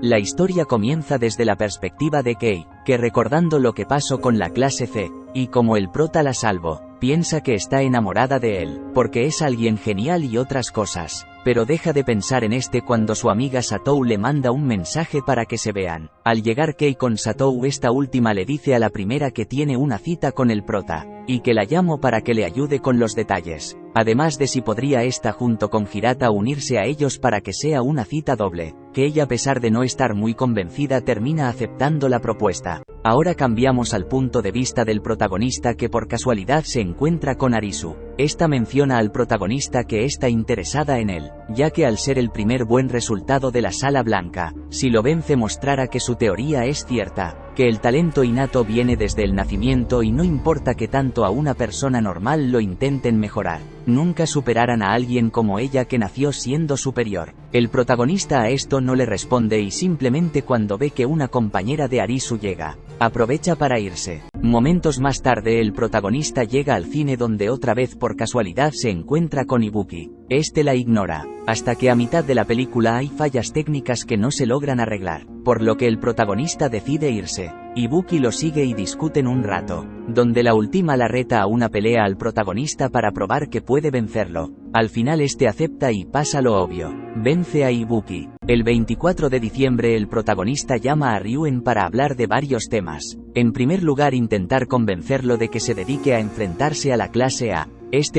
La historia comienza desde la perspectiva de Kei, que recordando lo que pasó con la clase C, y como el prota la salvó, piensa que está enamorada de él, porque es alguien genial y otras cosas, pero deja de pensar en cuando su amiga Satou le manda un mensaje para que se vean. Al llegar Kei con Satou, esta última le dice a la primera que tiene una cita con el prota, y que la llamo para que le ayude con los detalles, además de si podría junto con Hirata unirse a ellos para que sea una cita doble, que ella a pesar de no estar muy convencida termina aceptando la propuesta. Ahora cambiamos al punto de vista del protagonista que por casualidad se encuentra con Arisu. Esta menciona al protagonista que está interesada en él, ya que al ser el primer buen resultado de la Sala Blanca, si lo vence mostrará que su teoría es cierta, que el talento innato viene desde el nacimiento y no importa que tanto a una persona normal lo intenten mejorar, nunca superarán a alguien como ella que nació siendo superior. El protagonista a esto no le responde y simplemente cuando ve que una compañera de Arisu llega, aprovecha para irse. Momentos más tarde el protagonista llega al cine donde otra vez por casualidad se encuentra con Ibuki. La ignora, hasta que a mitad de la película hay fallas técnicas que no se logran arreglar, por lo que el protagonista decide irse. Ibuki lo sigue y discuten un rato, donde la última la reta a una pelea al protagonista para probar que puede vencerlo. Al final acepta y pasa lo obvio, vence a Ibuki. El 24 de diciembre el protagonista llama a Ryuen para hablar de varios temas. En primer lugar intentar convencerlo de que se dedique a enfrentarse a la clase A.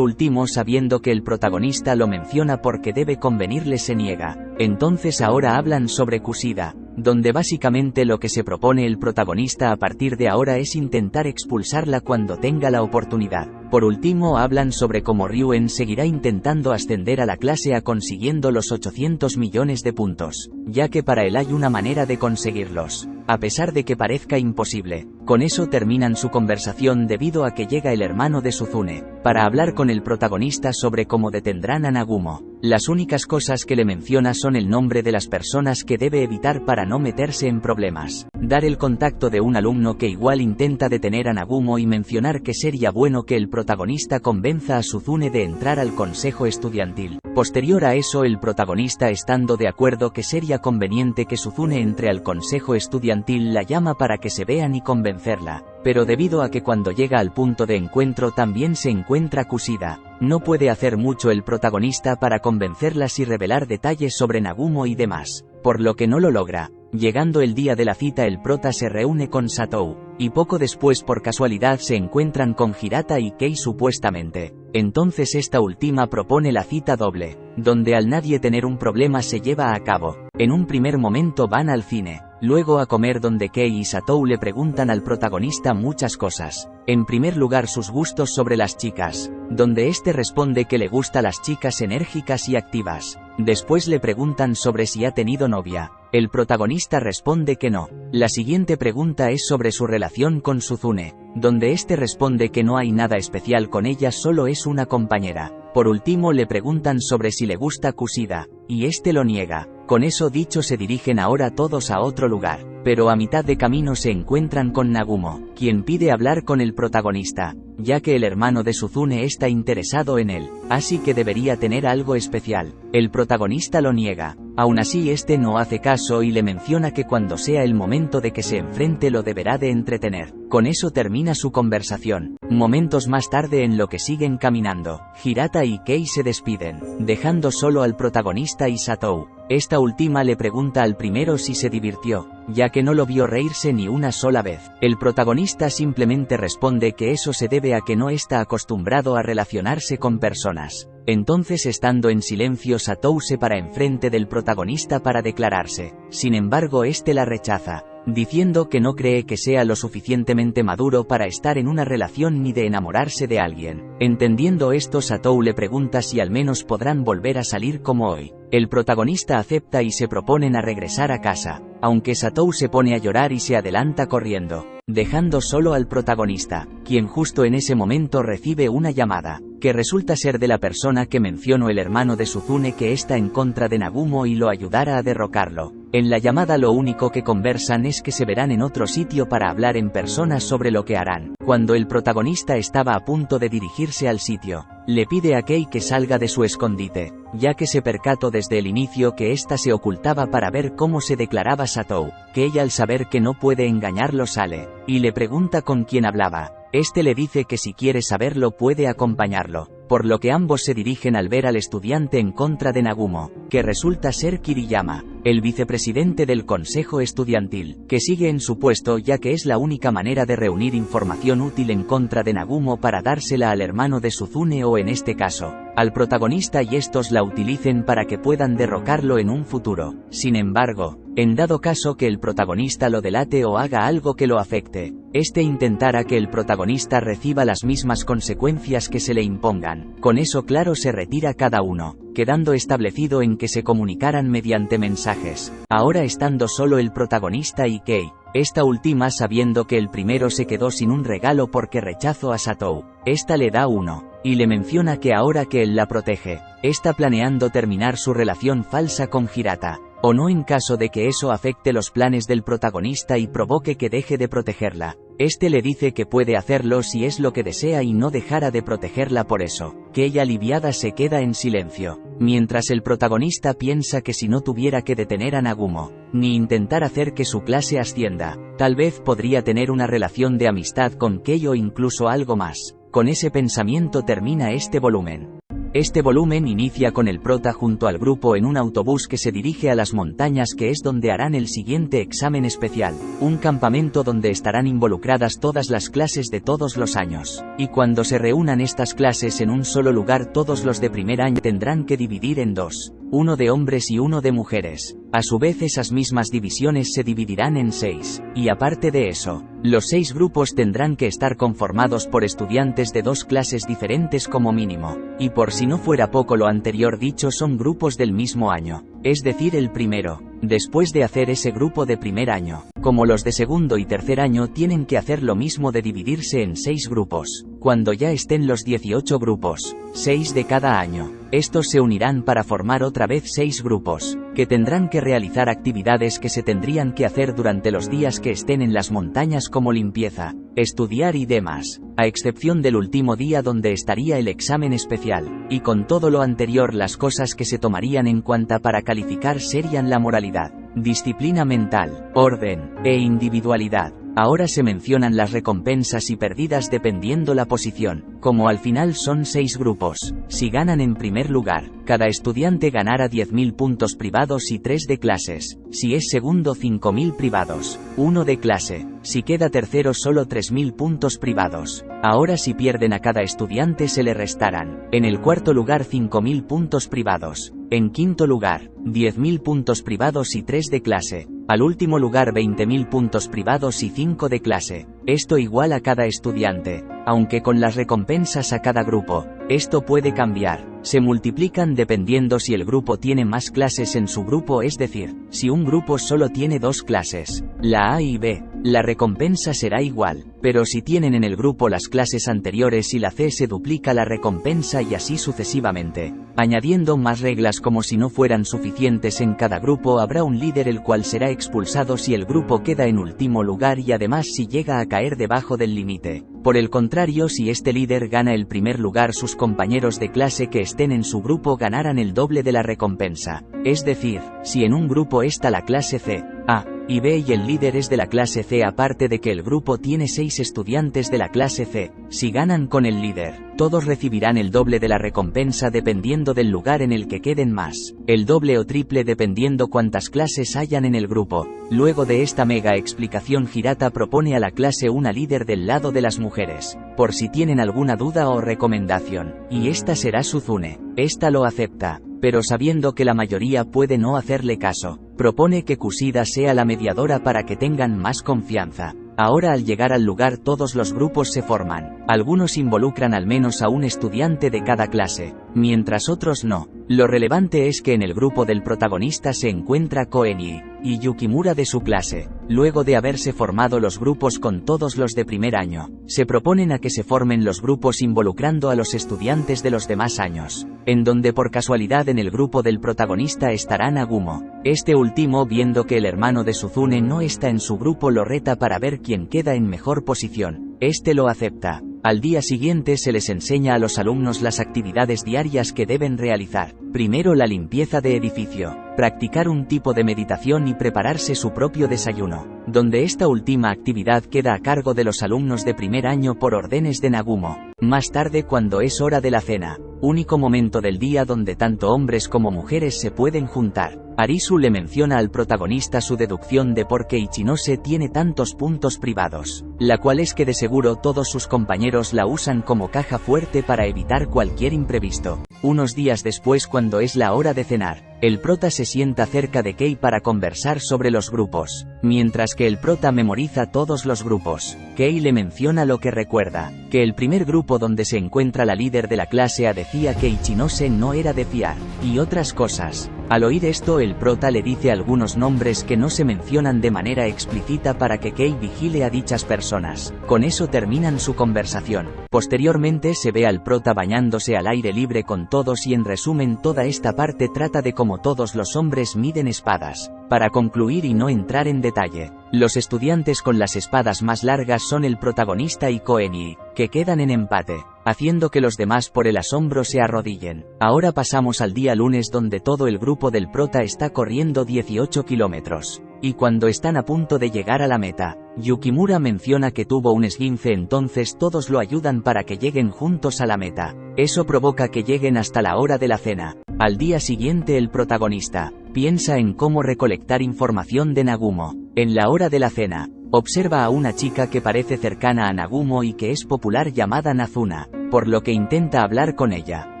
Último sabiendo que el protagonista lo menciona porque debe convenirle se niega. Entonces ahora hablan sobre Kushida, donde básicamente lo que se propone el protagonista a partir de ahora es intentar expulsarla cuando tenga la oportunidad. Por último hablan sobre cómo Ryuen seguirá intentando ascender a la clase A consiguiendo los 800 millones de puntos, ya que para él hay una manera de conseguirlos, a pesar de que parezca imposible. Con eso terminan su conversación debido a que llega el hermano de Suzune, para hablar con el protagonista sobre cómo detendrán a Nagumo. Las únicas cosas que le menciona son el nombre de las personas que debe evitar para no meterse en problemas, dar el contacto de un alumno que igual intenta detener a Nagumo y mencionar que sería bueno que el protagonista convenza a Suzune de entrar al consejo estudiantil. Posterior a eso el protagonista estando de acuerdo que sería conveniente que Suzune entre al consejo estudiantil la llama para que se vean y convencerla, pero debido a que cuando llega al punto de encuentro también se encuentra Kushida, no puede hacer mucho el protagonista para convencerlas y revelar detalles sobre Nagumo y demás, por lo que no lo logra. Llegando el día de la cita el prota se reúne con Satou, y poco después por casualidad se encuentran con Hirata y Kei supuestamente. Entonces esta última propone la cita doble, donde al nadie tener un problema se lleva a cabo. En un primer momento van al cine, luego a comer donde Kei y Satou le preguntan al protagonista muchas cosas. En primer lugar sus gustos sobre las chicas, donde responde que le gusta las chicas enérgicas y activas. Después le preguntan sobre si ha tenido novia. El protagonista responde que no. La siguiente pregunta es sobre su relación con Suzune, donde responde que no hay nada especial con ella, solo es una compañera. Por último le preguntan sobre si le gusta Kushida, y lo niega. Con eso dicho se dirigen ahora todos a otro lugar, pero a mitad de camino se encuentran con Nagumo, quien pide hablar con el protagonista, ya que el hermano de Suzune está interesado en él, así que debería tener algo especial. El protagonista lo niega. Aún así no hace caso y le menciona que cuando sea el momento de que se enfrente lo deberá de entretener. Con eso termina su conversación. Momentos más tarde en lo que siguen caminando, Hirata y Kei se despiden, dejando solo al protagonista y Satou. Esta última le pregunta al primero si se divirtió, ya que no lo vio reírse ni una sola vez. El protagonista simplemente responde que eso se debe a que no está acostumbrado a relacionarse con personas. Entonces estando en silencio Satou se para enfrente del protagonista para declararse. Sin embargo la rechaza, diciendo que no cree que sea lo suficientemente maduro para estar en una relación ni de enamorarse de alguien. Entendiendo esto Satou le pregunta si al menos podrán volver a salir como hoy. El protagonista acepta y se proponen a regresar a casa, aunque Satou se pone a llorar y se adelanta corriendo, dejando solo al protagonista, quien justo en ese momento recibe una llamada, que resulta ser de la persona que mencionó el hermano de Suzune que está en contra de Nagumo y lo ayudará a derrocarlo. En la llamada lo único que conversan es que se verán en otro sitio para hablar en persona sobre lo que harán. Cuando el protagonista estaba a punto de dirigirse al sitio, le pide a Kei que salga de su escondite, ya que se percató desde el inicio que ésta se ocultaba para ver cómo se declaraba Satou. Kei, al saber que no puede engañarlo, sale, y le pregunta con quién hablaba. Este le dice que si quiere saberlo puede acompañarlo, por lo que ambos se dirigen al ver al estudiante en contra de Nagumo, que resulta ser Kiriyama, el vicepresidente del consejo estudiantil, que sigue en su puesto ya que es la única manera de reunir información útil en contra de Nagumo para dársela al hermano de Suzune o, en este caso, al protagonista, y estos la utilicen para que puedan derrocarlo en un futuro. Sin embargo, en dado caso que el protagonista lo delate o haga algo que lo afecte, este intentará que el protagonista reciba las mismas consecuencias que se le impongan. Con eso claro se retira cada uno, quedando establecido en que se comunicaran mediante mensajes, ahora estando solo el protagonista y Kei. Esta última, sabiendo que el primero se quedó sin un regalo porque rechazó a Satou, esta le da uno, y le menciona que ahora que él la protege, está planeando terminar su relación falsa con Hirata, o no, en caso de que eso afecte los planes del protagonista y provoque que deje de protegerla. Este le dice que puede hacerlo si es lo que desea y no dejara de protegerla por eso, que ella, aliviada, se queda en silencio, mientras el protagonista piensa que si no tuviera que detener a Nagumo, ni intentar hacer que su clase ascienda, tal vez podría tener una relación de amistad con Kei o incluso algo más. Con ese pensamiento termina este volumen. Este volumen inicia con el prota junto al grupo en un autobús que se dirige a las montañas, que es donde harán el siguiente examen especial, un campamento donde estarán involucradas todas las clases de todos los años, y cuando se reúnan estas clases en un solo lugar, todos los de primer año tendrán que dividir en dos, uno de hombres y uno de mujeres. A su vez, esas mismas divisiones se dividirán en 6, y aparte de eso, los 6 grupos tendrán que estar conformados por estudiantes de 2 clases diferentes como mínimo, y por si no fuera poco lo anterior dicho, son grupos del mismo año, es decir, el primero, después de hacer ese grupo de primer año, como los de segundo y tercer año tienen que hacer lo mismo de dividirse en 6 grupos, cuando ya estén los 18 grupos, 6 de cada año, estos se unirán para formar otra vez 6 grupos, que tendrán que realizar actividades que se tendrían que hacer durante los días que estén en las montañas, como limpieza, estudiar y demás, a excepción del último día donde estaría el examen especial, y con todo lo anterior las cosas que se tomarían en cuenta para calificar serían la moralidad, disciplina mental, orden, e individualidad. Ahora se mencionan las recompensas y pérdidas dependiendo la posición, como al final son 6 grupos. Si ganan en primer lugar, cada estudiante ganará 10.000 puntos privados y 3 de clases, si es segundo 5.000 privados, 1 de clase, si queda tercero solo 3.000 puntos privados. Ahora si pierden a cada estudiante se le restarán, en el cuarto lugar 5.000 puntos privados, en quinto lugar, 10.000 puntos privados y 3 de clase, al último lugar 20.000 puntos privados y 5 de clase, esto igual a cada estudiante, aunque con las recompensas a cada grupo, esto puede cambiar, se multiplican dependiendo si el grupo tiene más clases en su grupo, es decir, si un grupo solo tiene 2 clases, la A y B, la recompensa será igual, pero si tienen en el grupo las clases anteriores y la C, se duplica la recompensa y así sucesivamente, añadiendo más reglas como si no fueran suficientes en cada grupo habrá un líder el cual será expulsado si el grupo queda en último lugar y además si llega a caer debajo del límite. Por el contrario, si este líder gana el primer lugar, sus compañeros de clase que estén en su grupo ganarán el doble de la recompensa, es decir, si en un grupo está la clase C, A y B y el líder es de la clase C, aparte de que el grupo tiene 6 estudiantes de la clase C, si ganan con el líder, todos recibirán el doble de la recompensa dependiendo del lugar en el que queden más, el doble o triple dependiendo cuántas clases hayan en el grupo. Luego de esta mega explicación, Hirata propone a la clase una líder del lado de las mujeres, por si tienen alguna duda o recomendación, y esta será Suzune. Esta lo acepta, pero sabiendo que la mayoría puede no hacerle caso, propone que Kushida sea la mediadora para que tengan más confianza. Ahora al llegar al lugar todos los grupos se forman, algunos involucran al menos a un estudiante de cada clase, mientras otros no. Lo relevante es que en el grupo del protagonista se encuentra Koen y Yukimura de su clase, luego de haberse formado los grupos con todos los de primer año, se proponen a que se formen los grupos involucrando a los estudiantes de los demás años, en donde por casualidad en el grupo del protagonista estará Nagumo. Este último, viendo que el hermano de Suzune no está en su grupo, lo reta para ver quién queda en mejor posición. Este lo acepta. Al día siguiente se les enseña a los alumnos las actividades diarias que deben realizar. Primero la limpieza de edificio, practicar un tipo de meditación y prepararse su propio desayuno, donde esta última actividad queda a cargo de los alumnos de primer año por órdenes de Nagumo. Más tarde, cuando es hora de la cena, único momento del día donde tanto hombres como mujeres se pueden juntar, Arisu le menciona al protagonista su deducción de por qué Ichinose tiene tantos puntos privados, la cual es que de seguro todos sus compañeros la usan como caja fuerte para evitar cualquier imprevisto. Unos días después, cuando es la hora de cenar, el prota se sienta cerca de Kei para conversar sobre los grupos. Mientras que el prota memoriza todos los grupos, Kei le menciona lo que recuerda, que el primer grupo donde se encuentra la líder de la clase A decía que Ichinose no era de fiar, y otras cosas. Al oír esto, el prota le dice algunos nombres que no se mencionan de manera explícita para que Kei vigile a dichas personas. Con eso terminan su conversación. Posteriormente se ve al prota bañándose al aire libre con todos y en resumen toda esta parte trata de cómo todos los hombres miden espadas. Para concluir y no entrar en detalle, los estudiantes con las espadas más largas son el protagonista y Koenji, que quedan en empate, haciendo que los demás por el asombro se arrodillen. Ahora pasamos al día lunes, donde todo el grupo del prota está corriendo 18 kilómetros. Y cuando están a punto de llegar a la meta, Yukimura menciona que tuvo un esguince, entonces todos lo ayudan para que lleguen juntos a la meta. Eso provoca que lleguen hasta la hora de la cena. Al día siguiente el protagonista piensa en cómo recolectar información de Nagumo. En la hora de la cena, observa a una chica que parece cercana a Nagumo y que es popular, llamada Nazuna, por lo que intenta hablar con ella.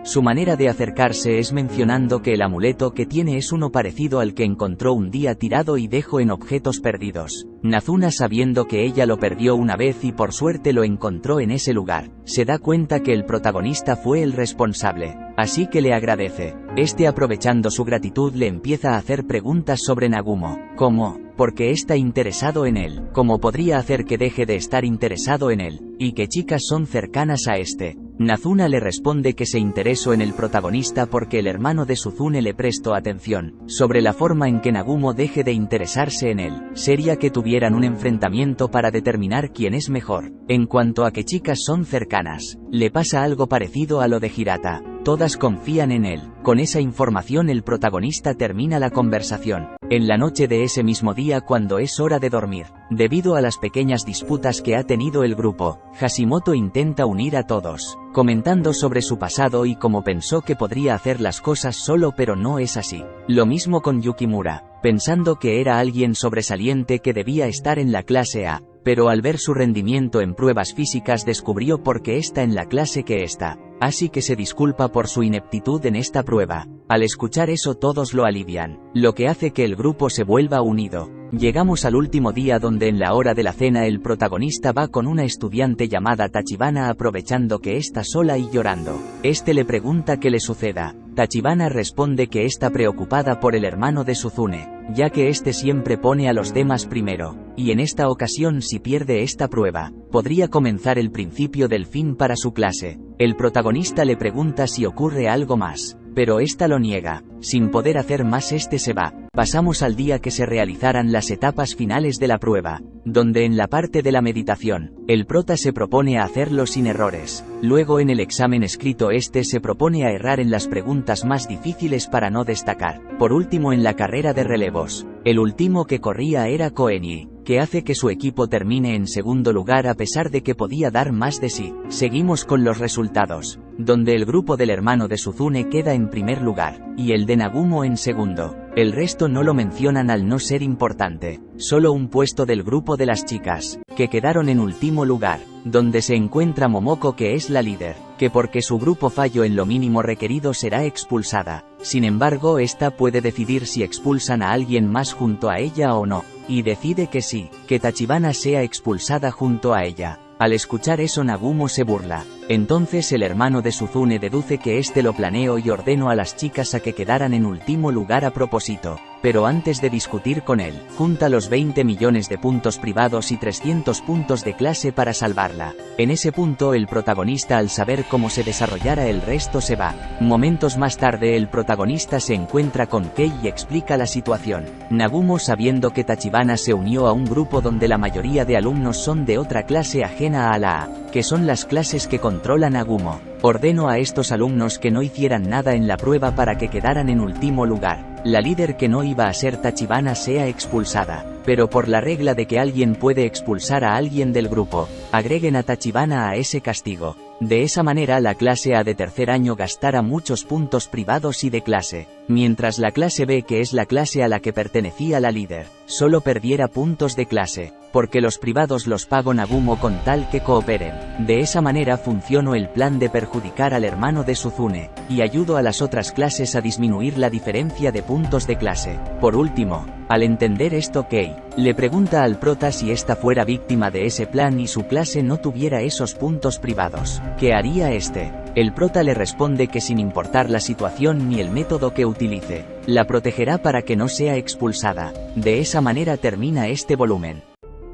Su manera de acercarse es mencionando que el amuleto que tiene es uno parecido al que encontró un día tirado y dejó en objetos perdidos. Nazuna, sabiendo que ella lo perdió una vez y por suerte lo encontró en ese lugar, se da cuenta que el protagonista fue el responsable, así que le agradece. Este, aprovechando su gratitud, le empieza a hacer preguntas sobre Nagumo, como ¿por qué está interesado en él? ¿Cómo podría hacer que deje de estar interesado en él? ¿Y qué chicas son cercanas a este? Nazuna le responde que se interesó en el protagonista porque el hermano de Suzune le prestó atención. Sobre la forma en que Nagumo deje de interesarse en él, sería que tuvieran un enfrentamiento para determinar quién es mejor. En cuanto a qué chicas son cercanas, le pasa algo parecido a lo de Hirata. Todas confían en él. Con esa información el protagonista termina la conversación. En la noche de ese mismo día, cuando es hora de dormir, debido a las pequeñas disputas que ha tenido el grupo, Hashimoto intenta unir a todos, comentando sobre su pasado y cómo pensó que podría hacer las cosas solo, pero no es así. Lo mismo con Yukimura, pensando que era alguien sobresaliente que debía estar en la clase A, pero al ver su rendimiento en pruebas físicas descubrió por qué está en la clase que está, así que se disculpa por su ineptitud en esta prueba. Al escuchar eso todos lo alivian, lo que hace que el grupo se vuelva unido. Llegamos al último día, donde en la hora de la cena el protagonista va con una estudiante llamada Tachibana, aprovechando que está sola y llorando. Este le pregunta qué le suceda. Tachibana responde que está preocupada por el hermano de Suzune, ya que este siempre pone a los demás primero, y en esta ocasión si pierde esta prueba, podría comenzar el principio del fin para su clase. El protagonista le pregunta si ocurre algo más, pero esta lo niega. Sin poder hacer más, este se va. Pasamos al día que se realizaran las etapas finales de la prueba, donde en la parte de la meditación, el prota se propone a hacerlo sin errores. Luego en el examen escrito este se propone a errar en las preguntas más difíciles para no destacar. Por último, en la carrera de relevos, el último que corría era Koenji, que hace que su equipo termine en segundo lugar a pesar de que podía dar más de sí. Seguimos con los resultados, donde el grupo del hermano de Suzune queda en primer lugar, y el de Nagumo en segundo. El resto no lo mencionan al no ser importante. Solo un puesto del grupo de las chicas, que quedaron en último lugar, donde se encuentra Momoko, que es la líder, que porque su grupo falló en lo mínimo requerido será expulsada. Sin embargo, esta puede decidir si expulsan a alguien más junto a ella o no, y decide que sí, que Tachibana sea expulsada junto a ella. Al escuchar eso Nagumo se burla, Entonces el hermano de Suzune deduce que este lo planeó y ordenó a las chicas a que quedaran en último lugar a propósito. Pero antes de discutir con él, junta los 20 millones de puntos privados y 300 puntos de clase para salvarla. En ese punto el protagonista, al saber cómo se desarrollara el resto, se va. Momentos más tarde el protagonista se encuentra con Kei y explica la situación. Nagumo, sabiendo que Tachibana se unió a un grupo donde la mayoría de alumnos son de otra clase ajena a la A, que son las clases que controla Nagumo, ordenó a estos alumnos que no hicieran nada en la prueba para que quedaran en último lugar. La líder, que no iba a ser Tachibana, sea expulsada, pero por la regla de que alguien puede expulsar a alguien del grupo, agreguen a Tachibana a ese castigo. De esa manera la clase A de tercer año gastará muchos puntos privados y de clase, mientras la clase B, que es la clase a la que pertenecía la líder, solo perdiera puntos de clase, porque los privados los pagó Nagumo con tal que cooperen. De esa manera funcionó el plan de perjudicar al hermano de Suzune, y ayudó a las otras clases a disminuir la diferencia de puntos de clase. Por último, al entender esto, Kei le pregunta al prota si ésta fuera víctima de ese plan y su clase no tuviera esos puntos privados, ¿qué haría este? El prota le responde que sin importar la situación ni el método que utilice, la protegerá para que no sea expulsada. De esa manera termina este volumen.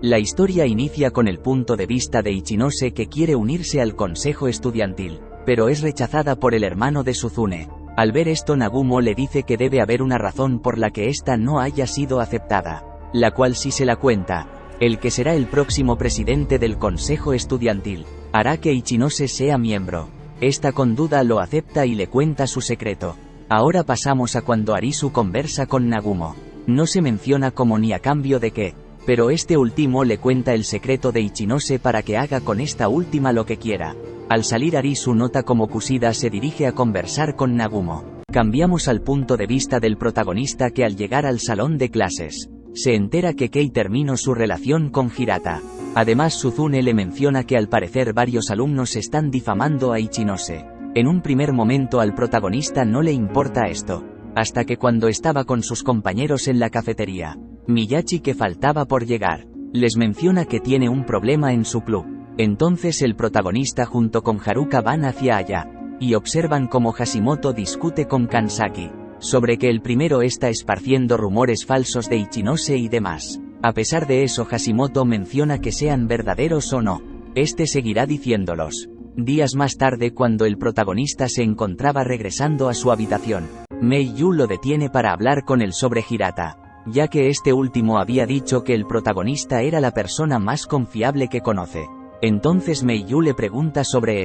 La historia inicia con el punto de vista de Ichinose, que quiere unirse al consejo estudiantil, pero es rechazada por el hermano de Suzune. Al ver esto, Nagumo le dice que debe haber una razón por la que ésta no haya sido aceptada, la cual, si se la cuenta, el que será el próximo presidente del consejo estudiantil, hará que Ichinose sea miembro. Esta con duda lo acepta y le cuenta su secreto. Ahora pasamos a cuando Arisu conversa con Nagumo. No se menciona cómo ni a cambio de qué, pero este último le cuenta el secreto de Ichinose para que haga con esta última lo que quiera. Al salir, Arisu nota como Kushida se dirige a conversar con Nagumo. Cambiamos al punto de vista del protagonista, que al llegar al salón de clases, se entera que Kei terminó su relación con Hirata. Además, Suzune le menciona que al parecer varios alumnos están difamando a Ichinose. En un primer momento al protagonista no le importa esto, hasta que cuando estaba con sus compañeros en la cafetería, Miyachi, que faltaba por llegar, les menciona que tiene un problema en su club. Entonces el protagonista junto con Haruka van hacia allá, y observan cómo Hashimoto discute con Kansaki, sobre que el primero está esparciendo rumores falsos de Ichinose y demás. A pesar de eso, Hashimoto menciona que sean verdaderos o no, este seguirá diciéndolos. Días más tarde, cuando el protagonista se encontraba regresando a su habitación, Mei-yu lo detiene para hablar con él sobre Hirata, ya que este último había dicho que el protagonista era la persona más confiable que conoce. Entonces Mei-yu le pregunta sobre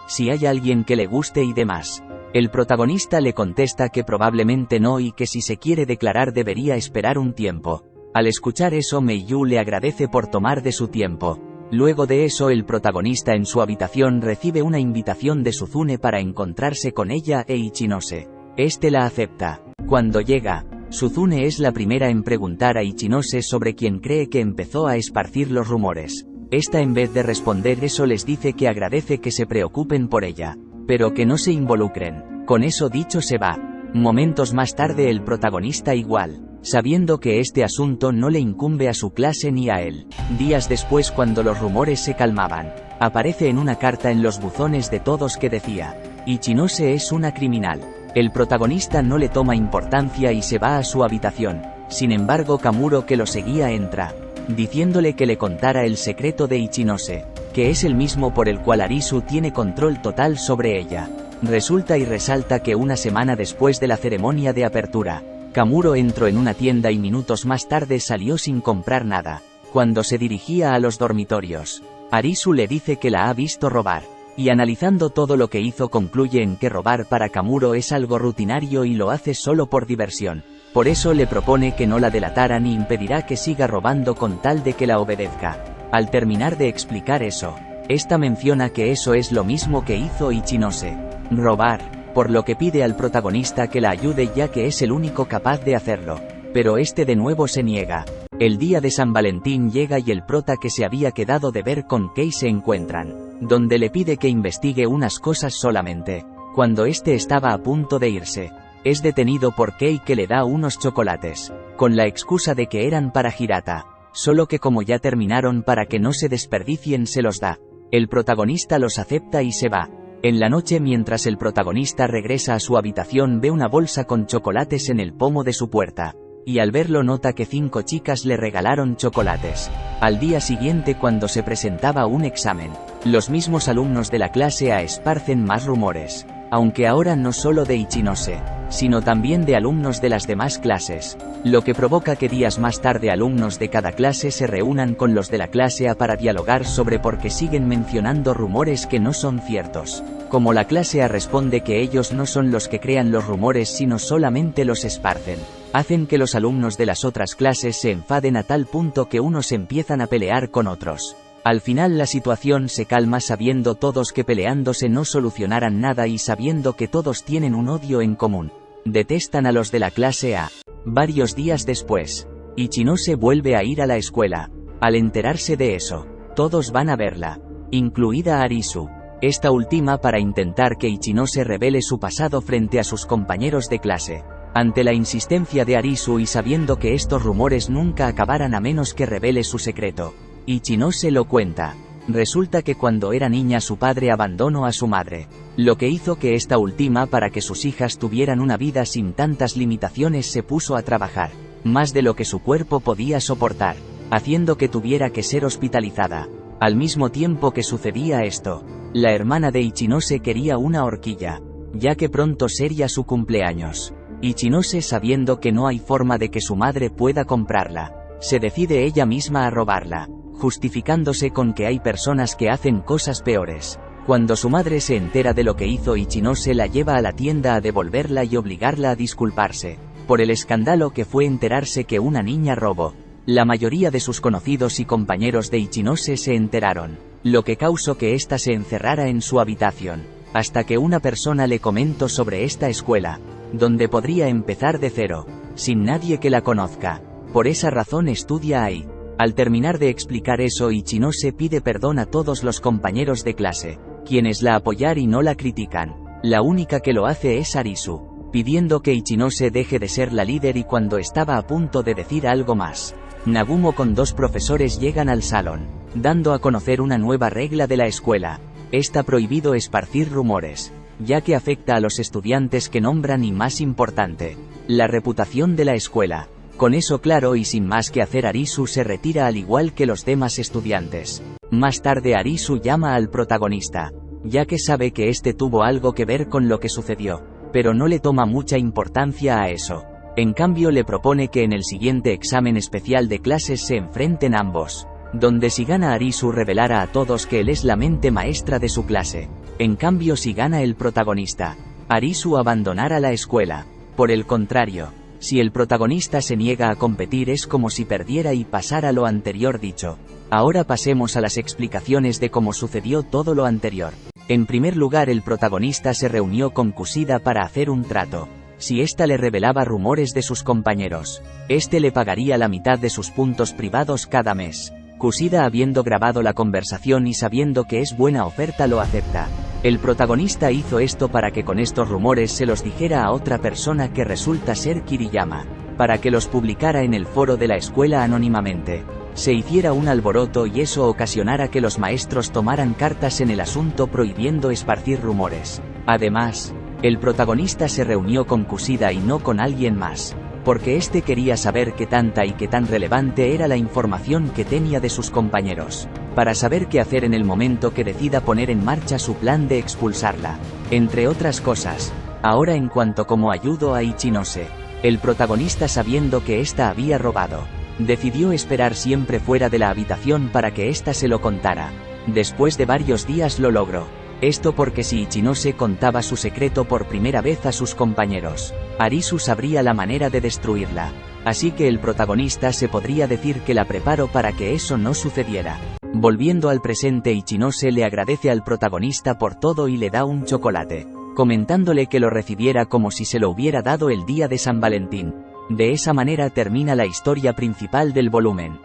si hay alguien que le guste y demás. El protagonista le contesta que probablemente no y que si se quiere declarar debería esperar un tiempo. Al escuchar eso, Mei-yu le agradece por tomar de su tiempo. Luego de eso, el protagonista en su habitación recibe una invitación de Suzune para encontrarse con ella e Ichinose. Este la acepta. Cuando llega, Suzune es la primera en preguntar a Ichinose sobre quién cree que empezó a esparcir los rumores. Esta, en vez de responder eso, les dice que agradece que se preocupen por ella, pero que no se involucren. Con eso dicho, se va. Momentos más tarde, el protagonista, igual, sabiendo que este asunto no le incumbe a su clase ni a él. Días después, cuando los rumores se calmaban, aparece en una carta en los buzones de todos que decía: Ichinose es una criminal. El protagonista no le toma importancia y se va a su habitación. Sin embargo, Kamuro, que lo seguía, entra, diciéndole que le contara el secreto de Ichinose, que es el mismo por el cual Arisu tiene control total sobre ella. Resulta y resalta que una semana después de la ceremonia de apertura, Kamuro entró en una tienda y minutos más tarde salió sin comprar nada. Cuando se dirigía a los dormitorios, Arisu le dice que la ha visto robar, y analizando todo lo que hizo concluye en que robar para Kamuro es algo rutinario y lo hace solo por diversión. Por eso le propone que no la delatara ni impedirá que siga robando con tal de que la obedezca. Al terminar de explicar eso, esta menciona que eso es lo mismo que hizo Ichinose, robar, por lo que pide al protagonista que la ayude ya que es el único capaz de hacerlo. Pero este de nuevo se niega. El día de San Valentín llega y el prota, que se había quedado de ver con Kei, se encuentran, donde le pide que investigue unas cosas solamente. Cuando este estaba a punto de irse, es detenido por Kei, que le da unos chocolates, con la excusa de que eran para Hirata, solo que como ya terminaron, para que no se desperdicien se los da. El protagonista los acepta y se va. En la noche, mientras el protagonista regresa a su habitación, ve una bolsa con chocolates en el pomo de su puerta. Y al verlo nota que 5 chicas le regalaron chocolates. Al día siguiente, cuando se presentaba un examen, los mismos alumnos de la clase A esparcen más rumores. Aunque ahora no solo de Ichinose, sino también de alumnos de las demás clases, lo que provoca que días más tarde alumnos de cada clase se reúnan con los de la clase A para dialogar sobre por qué siguen mencionando rumores que no son ciertos. Como la clase A responde que ellos no son los que crean los rumores sino solamente los esparcen, hacen que los alumnos de las otras clases se enfaden a tal punto que unos empiezan a pelear con otros. Al final la situación se calma sabiendo todos que peleándose no solucionarán nada y sabiendo que todos tienen un odio en común. Detestan a los de la clase A. Varios días después, Ichinose vuelve a ir a la escuela. Al enterarse de eso, todos van a verla, incluida Arisu. Esta última para intentar que Ichinose revele su pasado frente a sus compañeros de clase. Ante la insistencia de Arisu y sabiendo que estos rumores nunca acabarán a menos que revele su secreto, Ichinose lo cuenta. Resulta que cuando era niña su padre abandonó a su madre, lo que hizo que esta última, para que sus hijas tuvieran una vida sin tantas limitaciones, se puso a trabajar, más de lo que su cuerpo podía soportar, haciendo que tuviera que ser hospitalizada. Al mismo tiempo que sucedía esto, la hermana de Ichinose quería una horquilla, ya que pronto sería su cumpleaños. Ichinose, sabiendo que no hay forma de que su madre pueda comprarla, se decide ella misma a robarla, justificándose con que hay personas que hacen cosas peores. Cuando su madre se entera de lo que hizo, Ichinose la lleva a la tienda a devolverla y obligarla a disculparse por el escándalo que fue enterarse que una niña robó. La mayoría de sus conocidos y compañeros de Ichinose se enteraron, lo que causó que ésta se encerrara en su habitación, hasta que una persona le comentó sobre esta escuela, donde podría empezar de cero, sin nadie que la conozca. Por esa razón estudia ahí. Al terminar de explicar eso, Ichinose pide perdón a todos los compañeros de clase, quienes la apoyan y no la critican. La única que lo hace es Arisu, pidiendo que Ichinose deje de ser la líder, y cuando estaba a punto de decir algo más, Nagumo con 2 profesores llegan al salón, dando a conocer una nueva regla de la escuela. Está prohibido esparcir rumores, ya que afecta a los estudiantes que nombran y, más importante, la reputación de la escuela. Con eso claro y sin más que hacer, Arisu se retira al igual que los demás estudiantes. Más tarde Arisu llama al protagonista, ya que sabe que este tuvo algo que ver con lo que sucedió, pero no le toma mucha importancia a eso. En cambio le propone que en el siguiente examen especial de clases se enfrenten ambos, donde si gana Arisu revelará a todos que él es la mente maestra de su clase. En cambio si gana el protagonista, Arisu abandonará la escuela. Por el contrario, si el protagonista se niega a competir es como si perdiera y pasara lo anterior dicho. Ahora pasemos a las explicaciones de cómo sucedió todo lo anterior. En primer lugar, el protagonista se reunió con Kushida para hacer un trato. Si ésta le revelaba rumores de sus compañeros, este le pagaría la mitad de sus puntos privados cada mes. Kushida, habiendo grabado la conversación y sabiendo que es buena oferta, lo acepta. El protagonista hizo esto para que con estos rumores se los dijera a otra persona que resulta ser Kiriyama, para que los publicara en el foro de la escuela anónimamente. Se hiciera un alboroto y eso ocasionara que los maestros tomaran cartas en el asunto prohibiendo esparcir rumores. Además, el protagonista se reunió con Kushida y no con alguien más, porque este quería saber qué tanta y qué tan relevante era la información que tenía de sus compañeros, para saber qué hacer en el momento que decida poner en marcha su plan de expulsarla, entre otras cosas. Ahora, en cuanto como ayudó a Ichinose, el protagonista, sabiendo que ésta había robado, decidió esperar siempre fuera de la habitación para que ésta se lo contara. Después de varios días lo logró. Esto porque si Ichinose contaba su secreto por primera vez a sus compañeros, Arisu sabría la manera de destruirla. Así que el protagonista se podría decir que la preparó para que eso no sucediera. Volviendo al presente, Ichinose le agradece al protagonista por todo y le da un chocolate, comentándole que lo recibiera como si se lo hubiera dado el día de San Valentín. De esa manera termina la historia principal del volumen.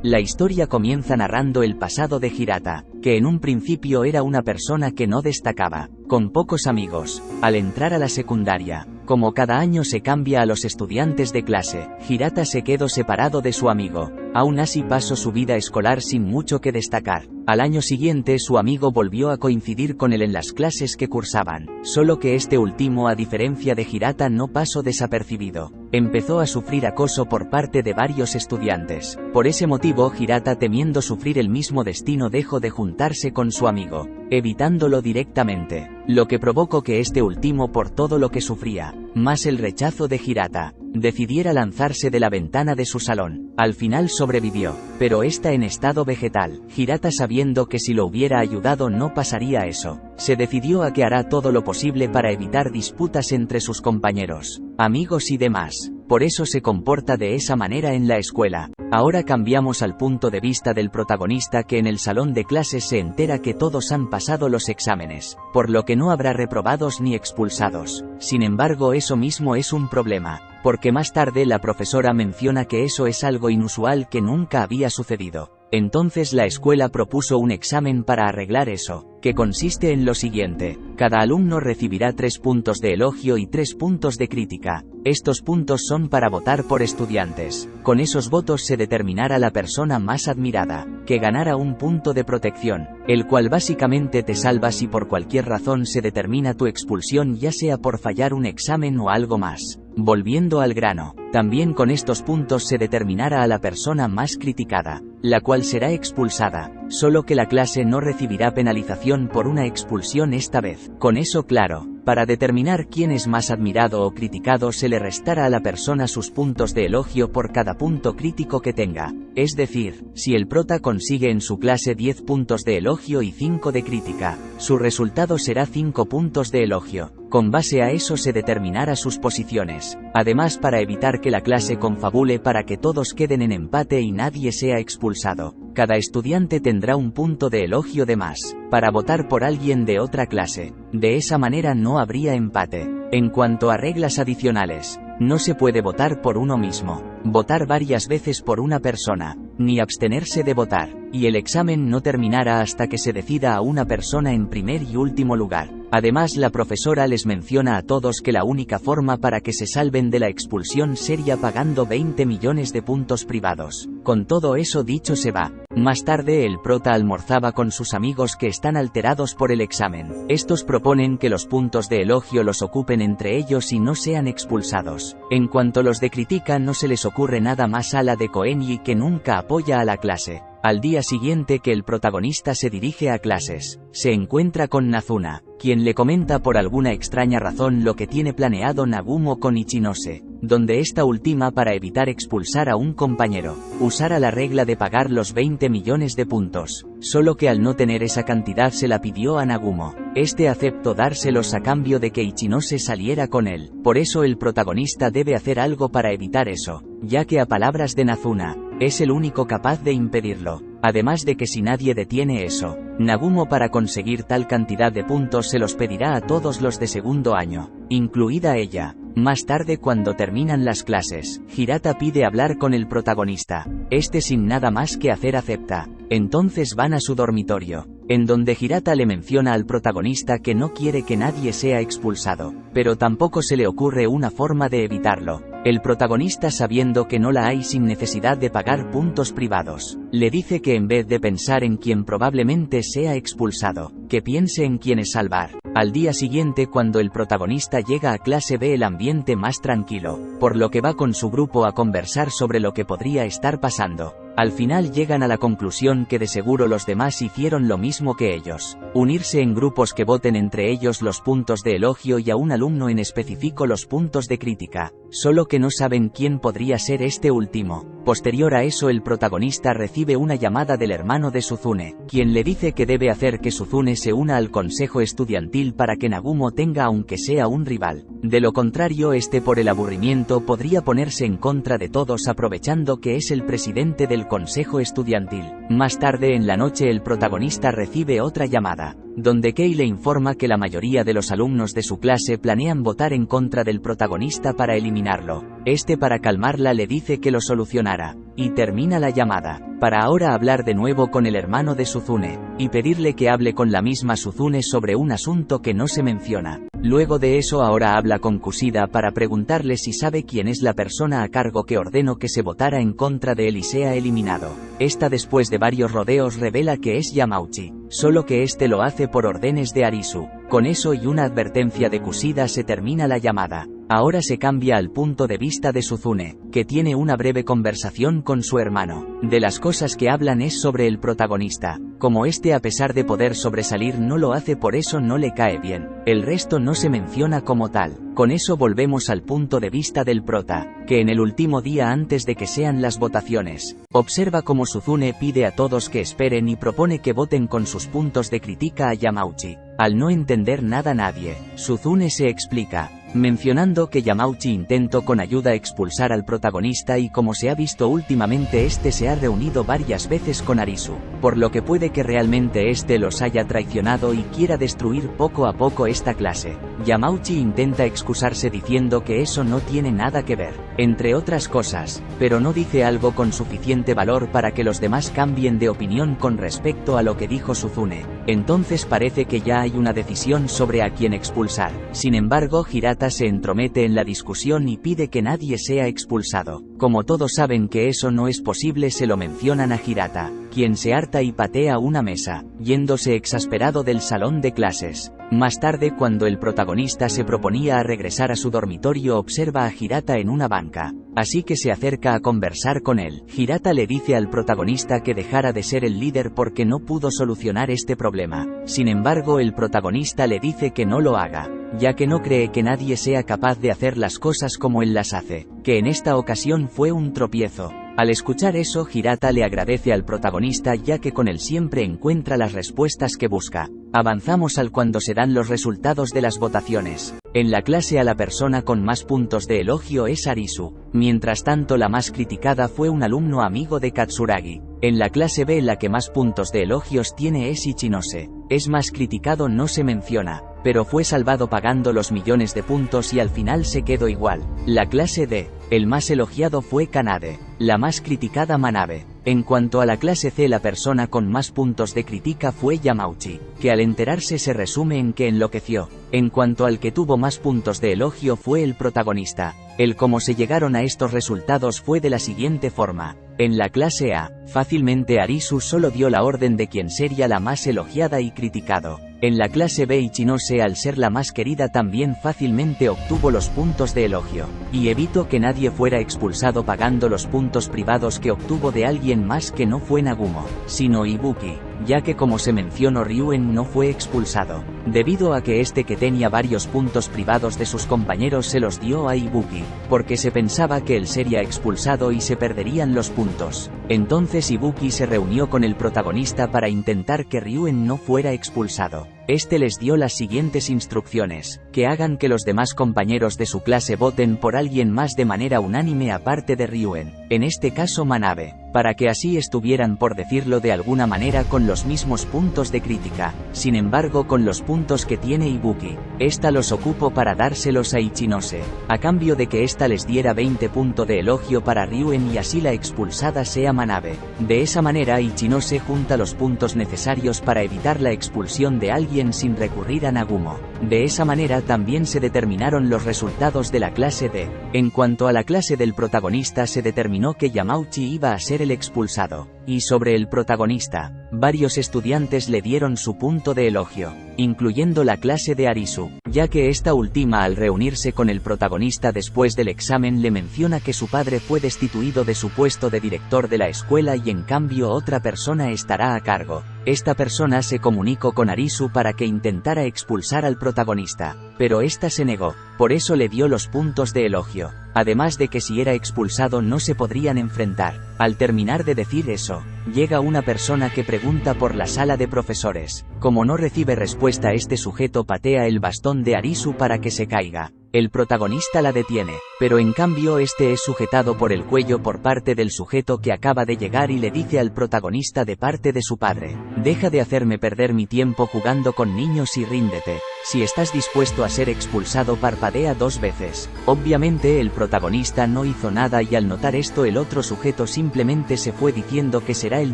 La historia comienza narrando el pasado de Hirata, que en un principio era una persona que no destacaba, con pocos amigos. Al entrar a la secundaria, como cada año se cambia a los estudiantes de clase, Hirata se quedó separado de su amigo, Aún así pasó su vida escolar sin mucho que destacar. Al año siguiente su amigo volvió a coincidir con él en las clases que cursaban, solo que este último, a diferencia de Hirata, no pasó desapercibido. Empezó a sufrir acoso por parte de varios estudiantes. Por ese motivo Hirata, temiendo sufrir el mismo destino, dejó de juntarse con su amigo, evitándolo directamente, lo que provocó que este último, por todo lo que sufría, más el rechazo de Hirata, decidiera lanzarse de la ventana de su salón. Al final sobrevivió, pero está en estado vegetal. Hirata, sabiendo que si lo hubiera ayudado no pasaría eso, se decidió a que hará todo lo posible para evitar disputas entre sus compañeros, amigos y demás. Por eso se comporta de esa manera en la escuela. Ahora cambiamos al punto de vista del protagonista, que en el salón de clases se entera que todos han pasado los exámenes, por lo que no habrá reprobados ni expulsados. Sin embargo, eso mismo es un problema, porque más tarde la profesora menciona que eso es algo inusual que nunca había sucedido. Entonces la escuela propuso un examen para arreglar eso, que consiste en lo siguiente: cada alumno recibirá 3 puntos de elogio y 3 puntos de crítica. Estos puntos son para votar por estudiantes. Con esos votos se determinará la persona más admirada, que ganará un punto de protección, el cual básicamente te salva si por cualquier razón se determina tu expulsión, ya sea por fallar un examen o algo más. Volviendo al grano, también con estos puntos se determinará a la persona más criticada, la cual será expulsada, solo que la clase no recibirá penalización por una expulsión esta vez. Con eso claro, para determinar quién es más admirado o criticado se le restará a la persona sus puntos de elogio por cada punto crítico que tenga. Es decir, si el prota consigue en su clase 10 puntos de elogio y 5 de crítica, su resultado será 5 puntos de elogio. Con base a eso se determinará sus posiciones. Además, para evitar que la clase confabule para que todos queden en empate y nadie sea expulsado, cada estudiante tendrá un punto de elogio de más, para votar por alguien de otra clase. De esa manera no habría empate. En cuanto a reglas adicionales, no se puede votar por uno mismo, votar varias veces por una persona, ni abstenerse de votar, y el examen no terminará hasta que se decida a una persona en primer y último lugar. Además, la profesora les menciona a todos que la única forma para que se salven de la expulsión sería pagando 20 millones de puntos privados. Con todo eso dicho, se va. Más tarde el prota almorzaba con sus amigos que están alterados por el examen. Estos proponen que los puntos de elogio los ocupen entre ellos y no sean expulsados. En cuanto los de crítica, no se les ocurre nada más a la de Koenji, que nunca apoya a la clase. Al día siguiente que el protagonista se dirige a clases, se encuentra con Nazuna, quien le comenta por alguna extraña razón lo que tiene planeado Nagumo con Ichinose, donde esta última, para evitar expulsar a un compañero, usara la regla de pagar los 20 millones de puntos, solo que al no tener esa cantidad se la pidió a Nagumo. Este aceptó dárselos a cambio de que Ichinose saliera con él. Por eso el protagonista debe hacer algo para evitar eso, ya que a palabras de Nazuna, es el único capaz de impedirlo. Además de que si nadie detiene eso, Nagumo, para conseguir tal cantidad de puntos, se los pedirá a todos los de segundo año, incluida ella. Más tarde, cuando terminan las clases, Hirata pide hablar con el protagonista. Este, sin nada más que hacer, acepta. Entonces van a su dormitorio, en donde Hirata le menciona al protagonista que no quiere que nadie sea expulsado, pero tampoco se le ocurre una forma de evitarlo. El protagonista, sabiendo que no la hay sin necesidad de pagar puntos privados, le dice que en vez de pensar en quien probablemente sea expulsado, que piense en quienes salvar. Al día siguiente, cuando el protagonista llega a clase, ve el ambiente más tranquilo, por lo que va con su grupo a conversar sobre lo que podría estar pasando. Al final llegan a la conclusión que de seguro los demás hicieron lo mismo que ellos, unirse en grupos que voten entre ellos los puntos de elogio y a un alumno en específico los puntos de crítica, solo que no saben quién podría ser este último. Posterior a eso, el protagonista recibe una llamada del hermano de Suzune, quien le dice que debe hacer que Suzune se una al consejo estudiantil para que Nagumo tenga aunque sea un rival. De lo contrario, este, por el aburrimiento, podría ponerse en contra de todos, aprovechando que es el presidente del consejo estudiantil. Más tarde en la noche, el protagonista recibe otra llamada, donde Kei le informa que la mayoría de los alumnos de su clase planean votar en contra del protagonista para eliminarlo. Este, para calmarla, le dice que lo solucionará. y termina la llamada, para ahora hablar de nuevo con el hermano de Suzune, y pedirle que hable con la misma Suzune sobre un asunto que no se menciona. Luego de eso ahora habla con Kushida para preguntarle si sabe quién es la persona a cargo que ordenó que se votara en contra de él y sea eliminado. Esta después de varios rodeos revela que es Yamauchi, solo que este lo hace por órdenes de Arisu. Con eso y una advertencia de Kushida se termina la llamada. Ahora se cambia al punto de vista de Suzune, que tiene una breve conversación con su hermano. De las cosas que hablan es sobre el protagonista, como este a pesar de poder sobresalir no lo hace, por eso no le cae bien. El resto no se menciona como tal. Con eso volvemos al punto de vista del prota, que en el último día antes de que sean las votaciones, observa cómo Suzune pide a todos que esperen y propone que voten con sus puntos de crítica a Yamauchi. Al no entender nada nadie, Suzune se explica, mencionando que Yamauchi intentó con ayuda expulsar al protagonista y como se ha visto últimamente este se ha reunido varias veces con Arisu, por lo que puede que realmente este los haya traicionado y quiera destruir poco a poco esta clase. Yamauchi intenta excusarse diciendo que eso no tiene nada que ver, entre otras cosas, pero no dice algo con suficiente valor para que los demás cambien de opinión con respecto a lo que dijo Suzune. Entonces parece que ya hay una decisión sobre a quién expulsar. Sin embargo, Hirata se entromete en la discusión y pide que nadie sea expulsado. Como todos saben que eso no es posible, se lo mencionan a Hirata, quien se harta y patea una mesa, yéndose exasperado del salón de clases. Más tarde, cuando el protagonista se proponía a regresar a su dormitorio, observa a Hirata en una banca, así que se acerca a conversar con él. Hirata le dice al protagonista que dejara de ser el líder porque no pudo solucionar este problema. Sin embargo, el protagonista le dice que no lo haga, ya que no cree que nadie sea capaz de hacer las cosas como él las hace, que en esta ocasión fue un tropiezo. Al escuchar eso, Hirata le agradece al protagonista ya que con él siempre encuentra las respuestas que busca. Avanzamos al cuando se dan los resultados de las votaciones. En la clase a la persona con más puntos de elogio es Arisu. Mientras tanto, la más criticada fue un alumno amigo de Katsuragi. En la clase B la que más puntos de elogios tiene es Ichinose. Es más criticado, no se menciona, pero fue salvado pagando los millones de puntos y al final se quedó igual. La clase D, el más elogiado fue Kanade, la más criticada Manabe. En cuanto a la clase C, la persona con más puntos de crítica fue Yamauchi, que al enterarse se resume en que enloqueció. En cuanto al que tuvo más puntos de elogio fue el protagonista. El cómo se llegaron a estos resultados fue de la siguiente forma. En la clase A, fácilmente Arisu solo dio la orden de quien sería la más elogiada y criticado. En la clase B, Ichinose, al ser la más querida, también fácilmente obtuvo los puntos de elogio, y evitó que nadie fuera expulsado pagando los puntos privados que obtuvo de alguien más que no fue Nagumo, sino Ibuki, ya que como se mencionó, Ryuen no fue expulsado, debido a que este, que tenía varios puntos privados de sus compañeros, se los dio a Ibuki, porque se pensaba que él sería expulsado y se perderían los puntos. Entonces Ibuki se reunió con el protagonista para intentar que Ryuen no fuera expulsado. Este les dio las siguientes instrucciones: que hagan que los demás compañeros de su clase voten por alguien más de manera unánime aparte de Ryuen, en este caso Manabe, para que así estuvieran, por decirlo de alguna manera, con los mismos puntos de crítica. Sin embargo, con los puntos que tiene Ibuki, esta los ocupó para dárselos a Ichinose, a cambio de que ésta les diera 20 puntos de elogio para Ryuen y así la expulsada sea Manabe. De esa manera Ichinose junta los puntos necesarios para evitar la expulsión de alguien sin recurrir a Nagumo. De esa manera también se determinaron los resultados de la clase D. En cuanto a la clase del protagonista, se determinó que Yamauchi iba a ser el expulsado, y sobre el protagonista, varios estudiantes le dieron su punto de elogio, incluyendo la clase de Arisu, ya que esta última, al reunirse con el protagonista después del examen, le menciona que su padre fue destituido de su puesto de director de la escuela y en cambio otra persona estará a cargo. Esta persona se comunicó con Arisu para que intentara expulsar al protagonista, pero esta se negó, por eso le dio los puntos de elogio, además de que si era expulsado no se podrían enfrentar. Al terminar de decir eso, llega una persona que pregunta por la sala de profesores. Como no recibe respuesta, este sujeto patea el bastón de Arisu para que se caiga. El protagonista la detiene, pero en cambio este es sujetado por el cuello por parte del sujeto que acaba de llegar y le dice al protagonista de parte de su padre: deja de hacerme perder mi tiempo jugando con niños y ríndete. Si estás dispuesto a ser expulsado, parpadea 2 veces. Obviamente el protagonista no hizo nada y al notar esto el otro sujeto simplemente se fue diciendo que será el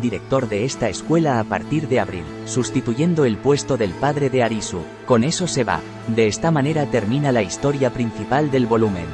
director de esta escuela a partir de abril, sustituyendo el puesto del padre de Arisu. Con eso se va. De esta manera termina la historia principal del volumen.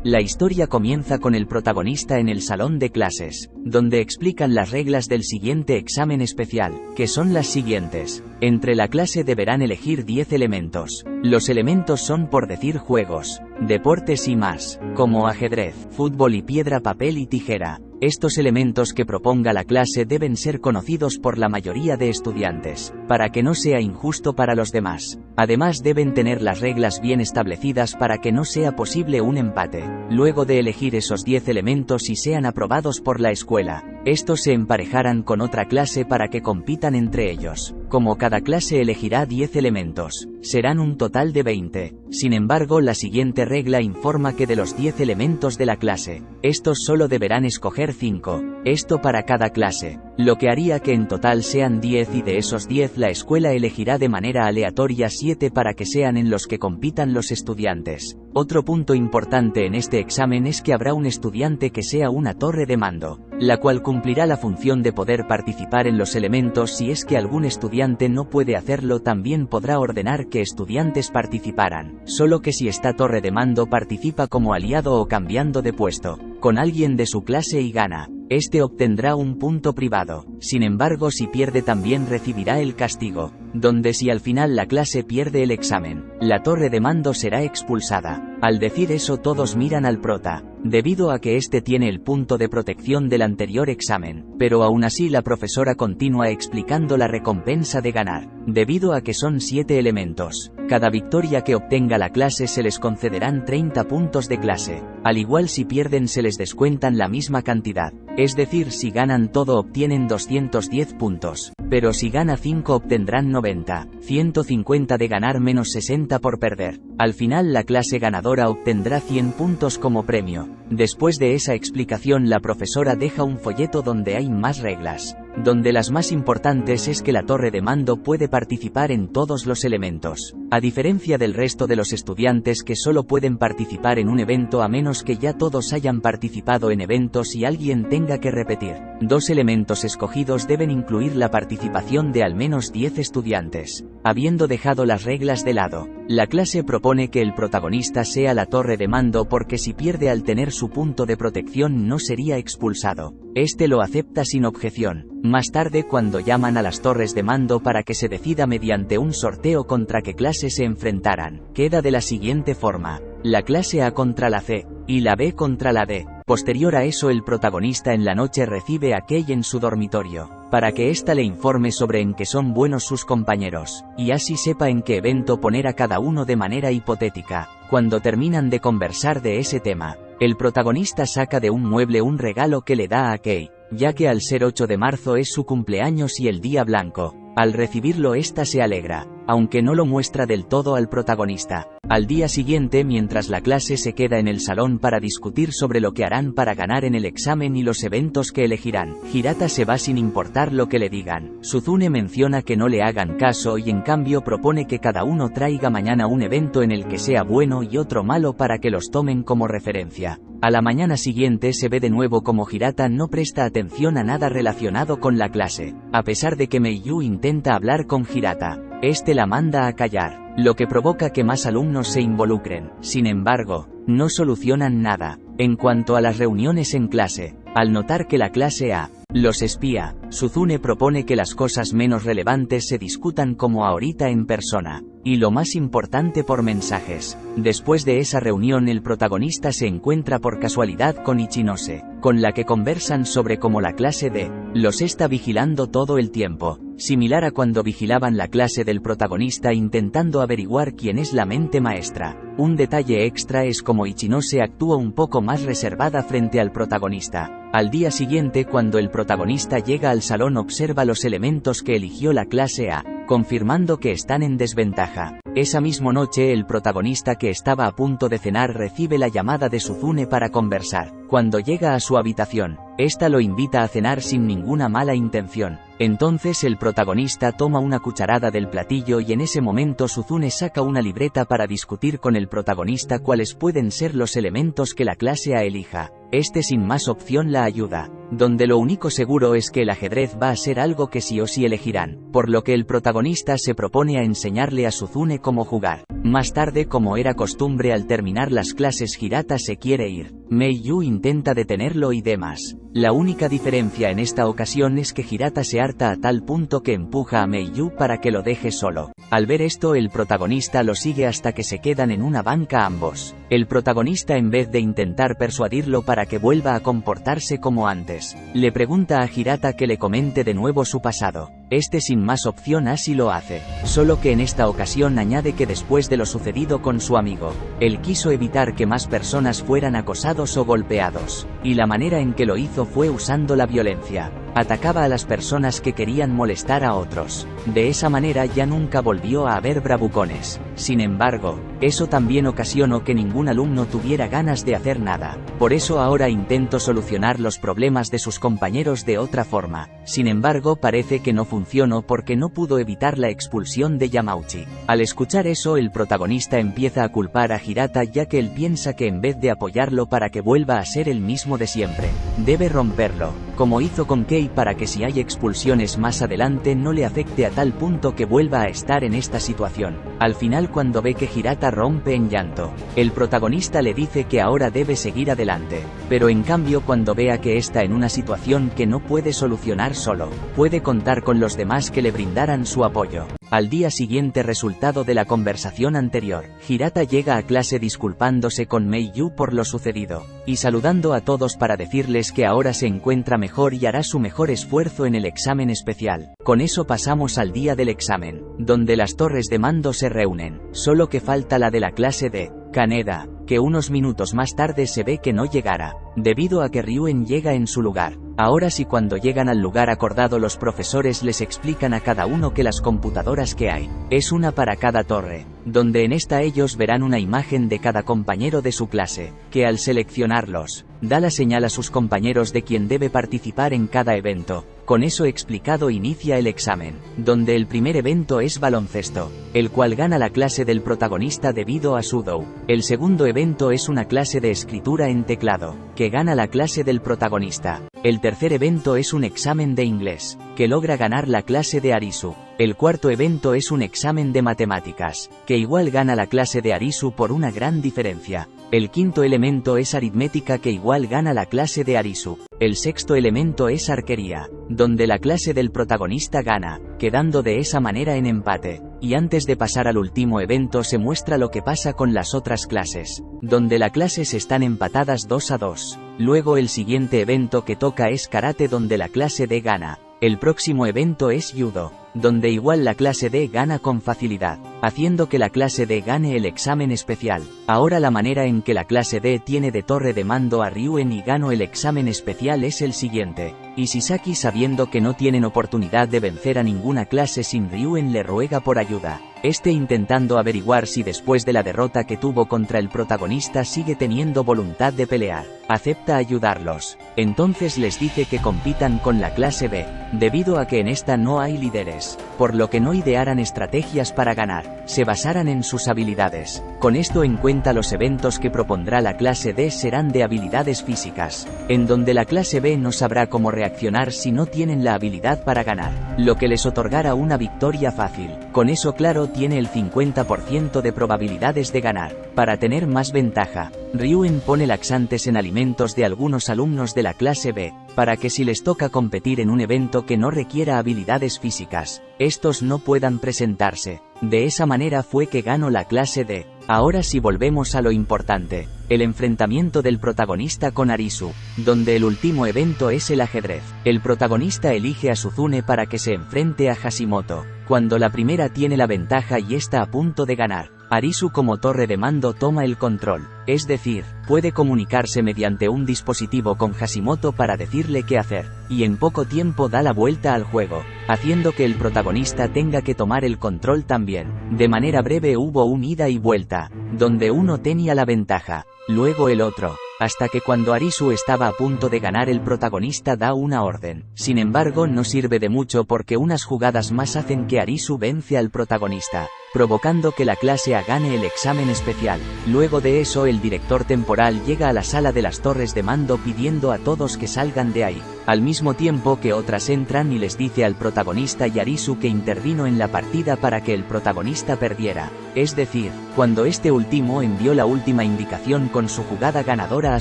La historia comienza con el protagonista en el salón de clases, donde explican las reglas del siguiente examen especial, que son las siguientes. Entre la clase deberán elegir 10 elementos. Los elementos son, por decir, juegos, deportes y más, como ajedrez, fútbol y piedra, papel y tijera. Estos elementos que proponga la clase deben ser conocidos por la mayoría de estudiantes, para que no sea injusto para los demás. Además deben tener las reglas bien establecidas para que no sea posible un empate. Luego de elegir esos 10 elementos y sean aprobados por la escuela, estos se emparejarán con otra clase para que compitan entre ellos. Como cada clase elegirá 10 elementos, serán un total de 20. Sin embargo, la siguiente regla informa que de los 10 elementos de la clase, estos solo deberán escoger 5. Esto para cada clase, lo que haría que en total sean 10 y de esos 10 la escuela elegirá de manera aleatoria 7 para que sean en los que compitan los estudiantes. Otro punto importante en este examen es que habrá un estudiante que sea una torre de mando, la cual cumplirá la función de poder participar en los elementos. Si es que algún estudiante no puede hacerlo, también podrá ordenar que estudiantes participaran, solo que si esta torre de mando participa como aliado o cambiando de puesto con alguien de su clase y gana, este obtendrá un punto privado. Sin embargo, si pierde también recibirá el castigo, donde si al final la clase pierde el examen, la torre de mando será expulsada. Al decir eso todos miran al prota, debido a que este tiene el punto de protección del anterior examen, pero aún así la profesora continúa explicando la recompensa de ganar, debido a que son 7 elementos. Cada victoria que obtenga la clase se les concederán 30 puntos de clase, al igual si pierden se les descuentan la misma cantidad, es decir, si ganan todo obtienen 210 puntos, pero si gana 5 obtendrán 90, 150 de ganar menos 60 por perder. Al final la clase ganadora obtendrá 100 puntos como premio. Después de esa explicación la profesora deja un folleto donde hay más reglas, donde las más importantes es que la torre de mando puede participar en todos los elementos, a diferencia del resto de los estudiantes que solo pueden participar en un evento a menos que ya todos hayan participado en eventos y alguien tenga que repetir. 2 elementos escogidos deben incluir la participación de al menos 10 estudiantes. Habiendo dejado las reglas de lado, la clase propone que el protagonista sea la torre de mando porque si pierde al tener su punto de protección no sería expulsado. Este lo acepta sin objeción. Más tarde, cuando llaman a las torres de mando para que se decida mediante un sorteo contra qué clase se enfrentaran, queda de la siguiente forma: la clase A contra la C, y la B contra la D. Posterior a eso el protagonista en la noche recibe a Kei en su dormitorio, para que ésta le informe sobre en qué son buenos sus compañeros, y así sepa en qué evento poner a cada uno de manera hipotética. Cuando terminan de conversar de ese tema, el protagonista saca de un mueble un regalo que le da a Kei, ya que al ser 8 de marzo es su cumpleaños y el día blanco. Al recibirlo ésta se alegra, aunque no lo muestra del todo al protagonista. Al día siguiente, mientras la clase se queda en el salón para discutir sobre lo que harán para ganar en el examen y los eventos que elegirán, Hirata se va sin importar lo que le digan. Suzune menciona que no le hagan caso y en cambio propone que cada uno traiga mañana un evento en el que sea bueno y otro malo para que los tomen como referencia. A la mañana siguiente se ve de nuevo como Hirata no presta atención a nada relacionado con la clase, a pesar de que Meiyu intenta hablar con Hirata. Este la manda a callar, lo que provoca que más alumnos se involucren. Sin embargo, no solucionan nada. En cuanto a las reuniones en clase, al notar que la clase A los espía, Suzune propone que las cosas menos relevantes se discutan como ahorita en persona, y lo más importante por mensajes. Después de esa reunión el protagonista se encuentra por casualidad con Ichinose, con la que conversan sobre cómo la clase D los está vigilando todo el tiempo, similar a cuando vigilaban la clase del protagonista intentando averiguar quién es la mente maestra. Un detalle extra es como Ichinose actúa un poco más reservada frente al protagonista. Al día siguiente, cuando el protagonista llega al salón, observa los elementos que eligió la clase A, confirmando que están en desventaja. Esa misma noche el protagonista, que estaba a punto de cenar, recibe la llamada de Suzune para conversar. Cuando llega a su habitación, esta lo invita a cenar sin ninguna mala intención. Entonces el protagonista toma una cucharada del platillo y en ese momento Suzune saca una libreta para discutir con el protagonista cuáles pueden ser los elementos que la clase A elija. Este sin más opción la ayuda, donde lo único seguro es que el ajedrez va a ser algo que sí o sí elegirán, por lo que el protagonista se propone a enseñarle a Suzune cómo jugar. Más tarde, como era costumbre, al terminar las clases Hirata se quiere ir. Meiyu intenta detenerlo y demás. La única diferencia en esta ocasión es que Hirata se harta a tal punto que empuja a Meiyu para que lo deje solo. Al ver esto, el protagonista lo sigue hasta que se quedan en una banca ambos. El protagonista, en vez de intentar persuadirlo para que vuelva a comportarse como antes, le pregunta a Hirata que le comente de nuevo su pasado. Este sin más opción así lo hace, solo que en esta ocasión añade que después de lo sucedido con su amigo, él quiso evitar que más personas fueran acosados o golpeados, y la manera en que lo hizo fue usando la violencia. Atacaba a las personas que querían molestar a otros. De esa manera ya nunca volvió a haber bravucones. Sin embargo, eso también ocasionó que ningún alumno tuviera ganas de hacer nada. Por eso ahora intento solucionar los problemas de sus compañeros de otra forma. Sin embargo, parece que no funcionó porque no pudo evitar la expulsión de Yamauchi. Al escuchar eso, el protagonista empieza a culpar a Hirata, ya que él piensa que en vez de apoyarlo para que vuelva a ser el mismo de siempre, debe romperlo, como hizo con Kei, para que si hay expulsiones más adelante no le afecte a tal punto que vuelva a estar en esta situación. Al final, cuando ve que Hirata rompe en llanto, el protagonista le dice que ahora debe seguir adelante, pero en cambio cuando vea que está en una situación que no puede solucionar solo, puede contar con los demás que le brindaran su apoyo. Al día siguiente, resultado de la conversación anterior, Hirata llega a clase disculpándose con Meiyu por lo sucedido, y saludando a todos para decirles que ahora se encuentra mejor y hará su mejor esfuerzo en el examen especial. Con eso pasamos al día del examen, donde las torres de mando se reúnen, solo que falta la de la clase de Kaneda, que unos minutos más tarde se ve que no llegará, debido a que Ryuen llega en su lugar. Ahora sí, cuando llegan al lugar acordado, los profesores les explican a cada uno que las computadoras que hay, es una para cada torre, donde en esta ellos verán una imagen de cada compañero de su clase, que al seleccionarlos, da la señal a sus compañeros de quién debe participar en cada evento. Con eso explicado, inicia el examen, donde el primer evento es baloncesto, el cual gana la clase del protagonista debido a Sudo. El segundo evento es una clase de escritura en teclado, que gana la clase del protagonista. El tercer evento es un examen de inglés, que logra ganar la clase de Arisu. El cuarto evento es un examen de matemáticas, que igual gana la clase de Arisu por una gran diferencia. El quinto elemento es aritmética, que igual gana la clase de Arisu. El sexto elemento es arquería, donde la clase del protagonista gana, quedando de esa manera en empate. Y antes de pasar al último evento se muestra lo que pasa con las otras clases, donde las clases están empatadas 2-2. Luego el siguiente evento que toca es karate, donde la clase D gana. El próximo evento es judo, donde igual la clase D gana con facilidad, haciendo que la clase D gane el examen especial. Ahora la manera en que la clase D tiene de torre de mando a Ryuen y ganó el examen especial es el siguiente. Y Shisaki, sabiendo que no tienen oportunidad de vencer a ninguna clase sin Ryuen, le ruega por ayuda. Este, intentando averiguar si después de la derrota que tuvo contra el protagonista sigue teniendo voluntad de pelear, acepta ayudarlos. Entonces les dice que compitan con la clase B, debido a que en esta no hay líderes, por lo que no idearan estrategias para ganar, se basaran en sus habilidades. Con esto en cuenta, los eventos que propondrá la clase D serán de habilidades físicas, en donde la clase B no sabrá cómo reaccionar si no tienen la habilidad para ganar, lo que les otorgará una victoria fácil. Con eso claro, tiene el 50% de probabilidades de ganar. Para tener más ventaja, Ryuen pone laxantes en alimentos de algunos alumnos de la clase B, para que si les toca competir en un evento que no requiera habilidades físicas, estos no puedan presentarse. De esa manera fue que ganó la clase D. Ahora sí, volvemos a lo importante, el enfrentamiento del protagonista con Arisu, donde el último evento es el ajedrez. El protagonista elige a Suzune para que se enfrente a Hashimoto, cuando la primera tiene la ventaja y está a punto de ganar. Arisu, como torre de mando, toma el control, es decir, puede comunicarse mediante un dispositivo con Hashimoto para decirle qué hacer, y en poco tiempo da la vuelta al juego. haciendo que el protagonista tenga que tomar el control también. De manera breve hubo un ida y vuelta, donde uno tenía la ventaja, luego el otro, hasta que cuando Arisu estaba a punto de ganar el protagonista da una orden. Sin embargo no sirve de mucho porque unas jugadas más hacen que Arisu vence al protagonista, provocando que la clase A gane el examen especial. Luego de eso el director temporal llega a la sala de las torres de mando pidiendo a todos que salgan de ahí, al mismo tiempo que otras entran y les dice al protagonista y Arisu que intervino en la partida para que el protagonista perdiera, es decir, cuando este último envió la última indicación con su jugada ganadora a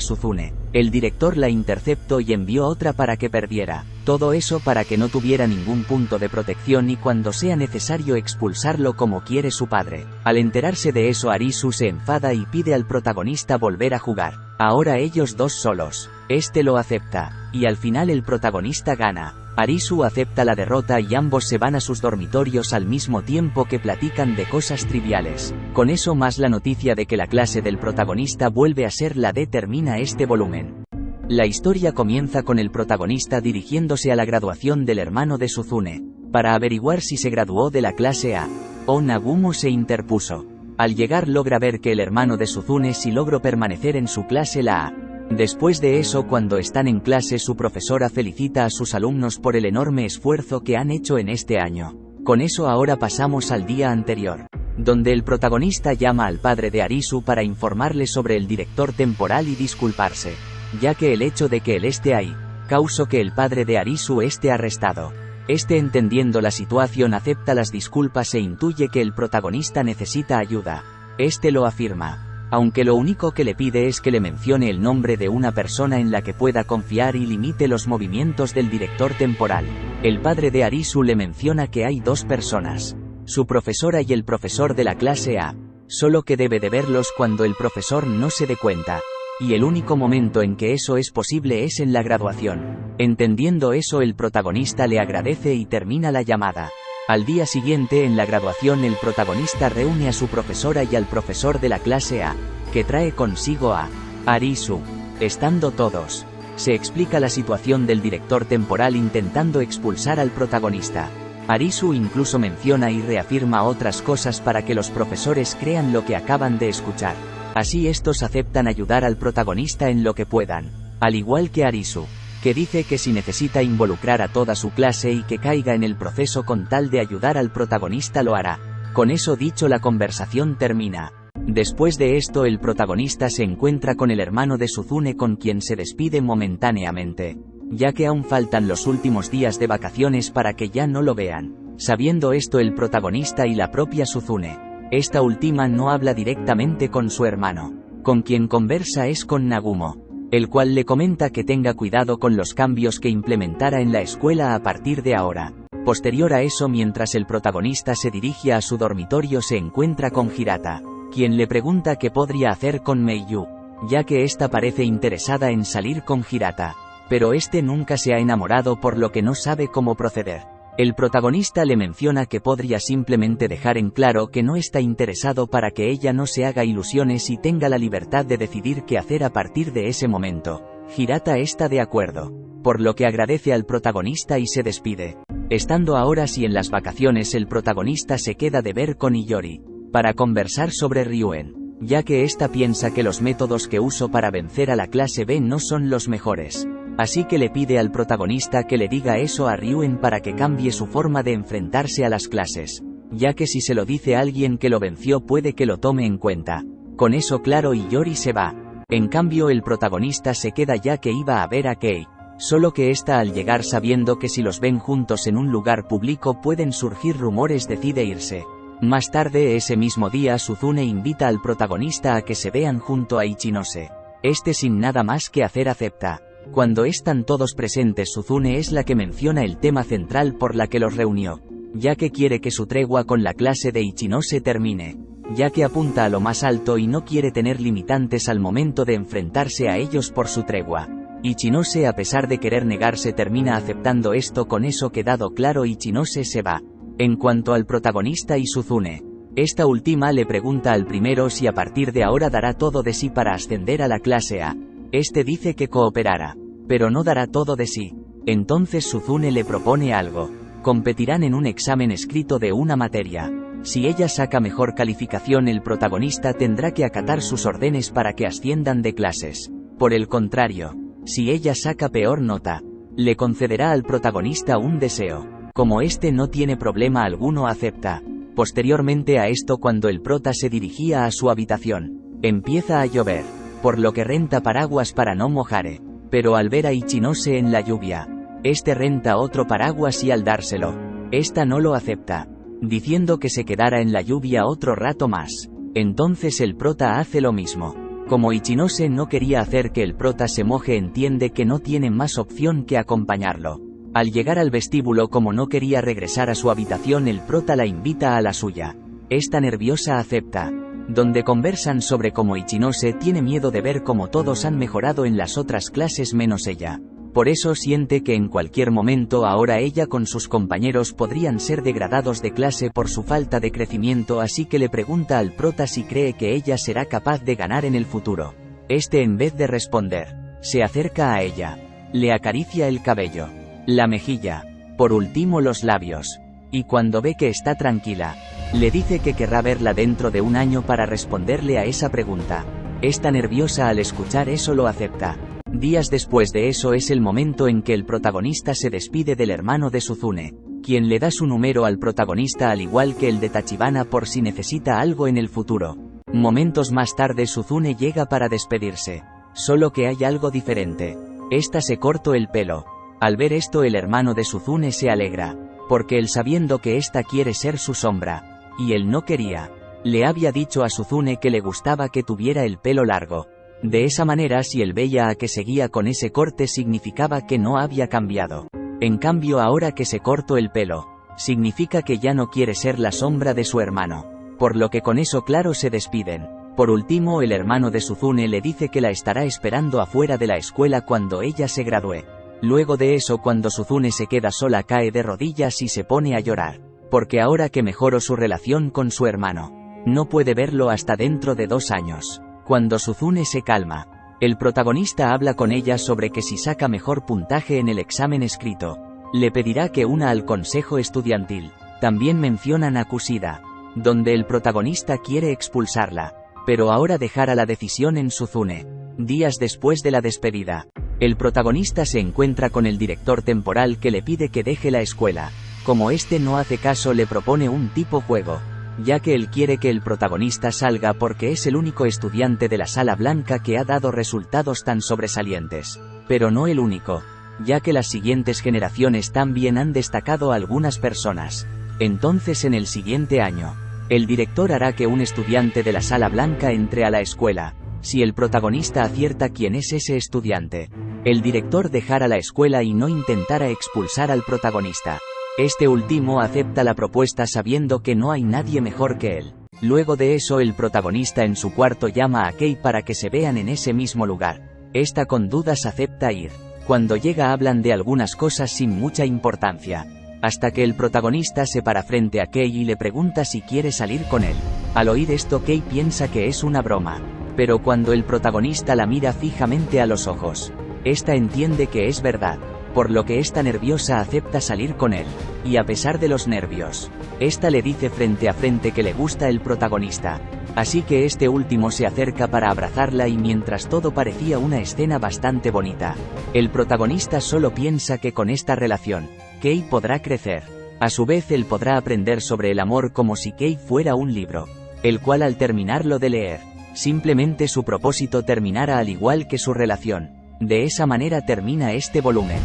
Suzune. El director la interceptó y envió otra para que perdiera. Todo eso para que no tuviera ningún punto de protección y cuando sea necesario expulsarlo como quiere su padre. Al enterarse de eso Arisu se enfada y pide al protagonista volver a jugar. Ahora ellos dos solos. Este lo acepta, y al final el protagonista gana. Arisu acepta la derrota y ambos se van a sus dormitorios al mismo tiempo que platican de cosas triviales. Con eso más la noticia de que la clase del protagonista vuelve a ser la D termina este volumen. La historia comienza con el protagonista dirigiéndose a la graduación del hermano de Suzune, para averiguar si se graduó de la clase A. Nagumo se interpuso. Al llegar logra ver que el hermano de Suzune sí logró permanecer en su clase la A. Después de eso cuando están en clase su profesora felicita a sus alumnos por el enorme esfuerzo que han hecho en este año. Con eso ahora pasamos al día anterior, donde el protagonista llama al padre de Arisu para informarle sobre el director temporal y disculparse, ya que el hecho de que él esté ahí, causó que el padre de Arisu esté arrestado. Este entendiendo la situación acepta las disculpas e intuye que el protagonista necesita ayuda. Este lo afirma, aunque lo único que le pide es que le mencione el nombre de una persona en la que pueda confiar y limite los movimientos del director temporal. El padre de Arisu le menciona que hay dos personas, su profesora y el profesor de la clase A, solo que debe de verlos cuando el profesor no se dé cuenta, y el único momento en que eso es posible es en la graduación. Entendiendo eso el protagonista le agradece y termina la llamada. Al día siguiente en la graduación el protagonista reúne a su profesora y al profesor de la clase A, que trae consigo a Arisu. Estando todos, se explica la situación del director temporal intentando expulsar al protagonista. Arisu incluso menciona y reafirma otras cosas para que los profesores crean lo que acaban de escuchar. Así estos aceptan ayudar al protagonista en lo que puedan, al igual que Arisu, que dice que si necesita involucrar a toda su clase y que caiga en el proceso con tal de ayudar al protagonista lo hará. Con eso dicho la conversación termina. Después de esto el protagonista se encuentra con el hermano de Suzune con quien se despide momentáneamente, ya que aún faltan los últimos días de vacaciones para que ya no lo vean. Sabiendo esto el protagonista y la propia Suzune, esta última no habla directamente con su hermano, con quien conversa es con Nagumo, el cual le comenta que tenga cuidado con los cambios que implementará en la escuela a partir de ahora. Posterior a eso mientras el protagonista se dirige a su dormitorio se encuentra con Hirata, quien le pregunta qué podría hacer con Meiyu, ya que ésta parece interesada en salir con Hirata, pero este nunca se ha enamorado por lo que no sabe cómo proceder. El protagonista le menciona que podría simplemente dejar en claro que no está interesado para que ella no se haga ilusiones y tenga la libertad de decidir qué hacer a partir de ese momento. Hirata está de acuerdo, por lo que agradece al protagonista y se despide. Estando ahora sí en las vacaciones el protagonista se queda de ver con Iyori, para conversar sobre Ryuen, ya que ésta piensa que los métodos que uso para vencer a la clase B no son los mejores. Así que le pide al protagonista que le diga eso a Ryuen para que cambie su forma de enfrentarse a las clases, ya que si se lo dice a alguien que lo venció puede que lo tome en cuenta. Con eso claro Iyori se va. En cambio el protagonista se queda ya que iba a ver a Kei, solo que ésta al llegar sabiendo que si los ven juntos en un lugar público pueden surgir rumores decide irse. Más tarde ese mismo día Suzune invita al protagonista a que se vean junto a Ichinose. Este sin nada más que hacer acepta. Cuando están todos presentes Suzune es la que menciona el tema central por la que los reunió, ya que quiere que su tregua con la clase de Ichinose termine, ya que apunta a lo más alto y no quiere tener limitantes al momento de enfrentarse a ellos por su tregua. Ichinose a pesar de querer negarse termina aceptando esto. Con eso quedado claro Ichinose se va. En cuanto al protagonista y Suzune, esta última le pregunta al primero si a partir de ahora dará todo de sí para ascender a la clase A. Este dice que cooperará, pero no dará todo de sí. Entonces Suzune le propone algo, Competirán en un examen escrito de una materia. Si ella saca mejor calificación, el protagonista tendrá que acatar sus órdenes para que asciendan de clases. Por el contrario, si ella saca peor nota, le concederá al protagonista un deseo. Como este no tiene problema alguno, acepta. Posteriormente a esto, cuando el prota se dirigía a su habitación, empieza a llover, por lo que renta paraguas para no mojare. Pero al ver a Ichinose en la lluvia, este renta otro paraguas y al dárselo, esta no lo acepta, diciendo que se quedara en la lluvia otro rato más. Entonces el prota hace lo mismo. Como Ichinose no quería hacer que el prota se moje, entiende que no tiene más opción que acompañarlo. Al llegar al vestíbulo, como no quería regresar a su habitación, el prota la invita a la suya. Esta nerviosa acepta, donde conversan sobre cómo Ichinose tiene miedo de ver cómo todos han mejorado en las otras clases menos ella. Por eso siente que en cualquier momento ahora ella con sus compañeros podrían ser degradados de clase por su falta de crecimiento, así que le pregunta al prota si cree que ella será capaz de ganar en el futuro. Este, en vez de responder, se acerca a ella, le acaricia el cabello, la mejilla, por último los labios, y cuando ve que está tranquila, le dice que querrá verla dentro de un año para responderle a esa pregunta. Está nerviosa al escuchar eso, lo acepta. Días después de eso es el momento en que el protagonista se despide del hermano de Suzune, quien le da su número al protagonista al igual que el de Tachibana por si necesita algo en el futuro. Momentos más tarde Suzune llega para despedirse, solo que hay algo diferente. Esta se cortó el pelo. Al ver esto el hermano de Suzune se alegra, porque él, sabiendo que esta quiere ser su sombra, y él no quería, le había dicho a Suzune que le gustaba que tuviera el pelo largo. De esa manera, si él veía a que seguía con ese corte, significaba que no había cambiado. En cambio, ahora que se cortó el pelo, significa que ya no quiere ser la sombra de su hermano. Por lo que con eso claro se despiden. Por último, el hermano de Suzune le dice que la estará esperando afuera de la escuela cuando ella se gradúe. Luego de eso, cuando Suzune se queda sola, cae de rodillas y se pone a llorar, porque ahora que mejoró su relación con su hermano, no puede verlo hasta dentro de 2 años. Cuando Suzune se calma, el protagonista habla con ella sobre que si saca mejor puntaje en el examen escrito, le pedirá que una al consejo estudiantil. También mencionan a Kushida, donde el protagonista quiere expulsarla, pero ahora dejará la decisión en Suzune. Días después de la despedida, el protagonista se encuentra con el director temporal que le pide que deje la escuela. Como este no hace caso, le propone un tipo juego, ya que él quiere que el protagonista salga porque es el único estudiante de la Sala Blanca que ha dado resultados tan sobresalientes. Pero no el único, ya que las siguientes generaciones también han destacado a algunas personas. Entonces en el siguiente año, el director hará que un estudiante de la Sala Blanca entre a la escuela. Si el protagonista acierta quién es ese estudiante, el director dejará la escuela y no intentará expulsar al protagonista. Este último acepta la propuesta sabiendo que no hay nadie mejor que él. Luego de eso el protagonista en su cuarto llama a Kei para que se vean en ese mismo lugar. Esta con dudas acepta ir. Cuando llega hablan de algunas cosas sin mucha importancia, hasta que el protagonista se para frente a Kei y le pregunta si quiere salir con él. Al oír esto Kei piensa que es una broma, pero cuando el protagonista la mira fijamente a los ojos, esta entiende que es verdad. Por lo que esta nerviosa acepta salir con él, y a pesar de los nervios, esta le dice frente a frente que le gusta el protagonista, así que este último se acerca para abrazarla y mientras todo parecía una escena bastante bonita, el protagonista solo piensa que con esta relación, Kei podrá crecer. A su vez él podrá aprender sobre el amor como si Kei fuera un libro, el cual al terminarlo de leer, simplemente su propósito terminará al igual que su relación. De esa manera termina este volumen.